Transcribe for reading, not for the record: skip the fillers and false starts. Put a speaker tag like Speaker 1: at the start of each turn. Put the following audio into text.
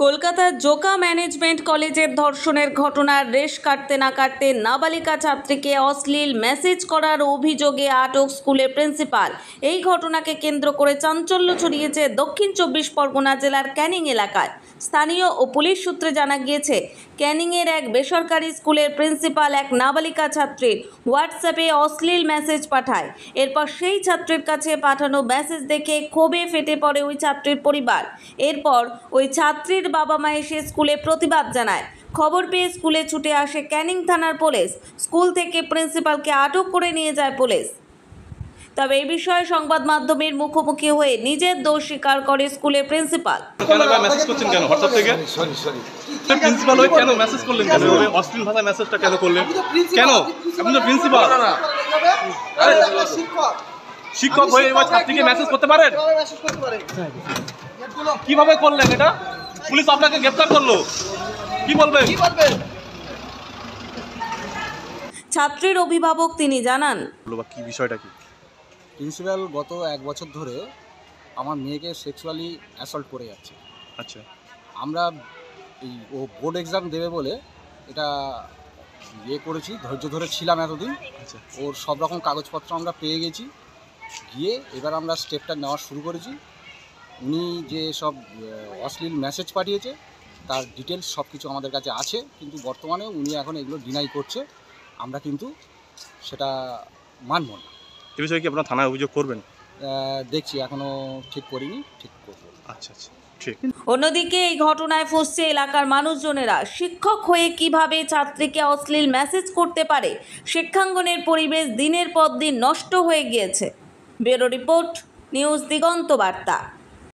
Speaker 1: কলকাতার জোকা ম্যানেজমেন্ট কলেজের ধর্ষণের ঘটনার রেশ কাটতে না কাটতে নাবালিকা ছাত্রীকে অশ্লীল মেসেজ করার অভিযোগে আটক স্কুলের প্রিন্সিপাল। এই ঘটনাকে কেন্দ্র করে চাঞ্চল্য ছড়িয়েছে দক্ষিণ 24 পরগনা জেলার ক্যানিং এলাকায়। স্থানীয় ও পুলিশ সূত্রে জানা গিয়েছে, ক্যানিংয়ের এক বেসরকারি স্কুলের প্রিন্সিপাল এক নাবালিকা ছাত্রীর হোয়াটসঅ্যাপে অশ্লীল মেসেজ পাঠায়। এরপর সেই ছাত্রীর কাছে পাঠানো মেসেজ দেখে ক্ষোভে ফেটে পড়ে ওই ছাত্রীর পরিবার। এরপর ওই ছাত্রীর বাবা মা এসে স্কুলে প্রতিবাদ জানায়। খবর পেয়ে স্কুলে ছুটে আসে ক্যানিং থানার পুলিশ। স্কুল থেকে প্রিন্সিপালকে আটক করে নিয়ে যায় পুলিশ। তবে এই বিষয়ে সংবাদ মাধ্যমের মুখোমুখি হয়ে নিজের দোষ স্বীকার করে স্কুলের প্রিন্সিপাল।
Speaker 2: কেন মেসেজ করছেন কেন হোয়াটসঅ্যাপ থেকে?
Speaker 3: সরি
Speaker 2: প্রিন্সিপাল হয়ে কেন মেসেজ করলেন? কেন অশ্লীল ভাষায় মেসেজটা কেন করলেন? কেন? আপনি তো প্রিন্সিপাল। শিক্ষক হয়ে এবার ছাত্রীকে মেসেজ করতে পারেন? কিভাবে করলেন এটা? পুলিশ আপনাকে গ্রেফতার করলো, কি বলবেন?
Speaker 1: ছাত্রীর অভিভাবক তিনি জানান,
Speaker 2: কি বিষয়টা কি?
Speaker 3: প্রিন্সিপাল গত 1 বছর ধরে আমার মেয়েকে সেক্সুয়ালি অ্যাসল্ট করে যাচ্ছে।
Speaker 2: আচ্ছা,
Speaker 3: আমরা ও বোর্ড এক্সাম দেবে বলে এটা করেছি, ধৈর্য ধরে ছিলাম এতদিন।
Speaker 2: আচ্ছা,
Speaker 3: ওর সব রকম কাগজপত্র আমরা পেয়ে গেছি, গিয়ে এবার আমরা স্টেপটা নেওয়া শুরু করেছি। উনি যে সব অশ্লীল মেসেজ পাঠিয়েছে তার ডিটেলস সব কিছু আমাদের কাছে আছে, কিন্তু বর্তমানে উনি এখন এগুলো ডিনাই করছে। আমরা কিন্তু সেটা মানব না।
Speaker 2: এ বিষয়ে কি আপনারা থানায় অভিযোগ করবেন?
Speaker 3: দেখছি, এখনও ঠিক করিনি, ঠিক করবো।
Speaker 2: আচ্ছা, ঠিক।
Speaker 1: অন্যদিকে এই ঘটনায় ফসছে এলাকার মানুষজনেরা। শিক্ষক হয়ে কিভাবে ছাত্রীকে অশ্লীল মেসেজ করতে পারে? শিক্ষাঙ্গনের পরিবেশ দিনের পর দিন নষ্ট হয়ে গিয়েছে। ব্যুরো রিপোর্ট, নিউজ দিগন্ত বার্তা।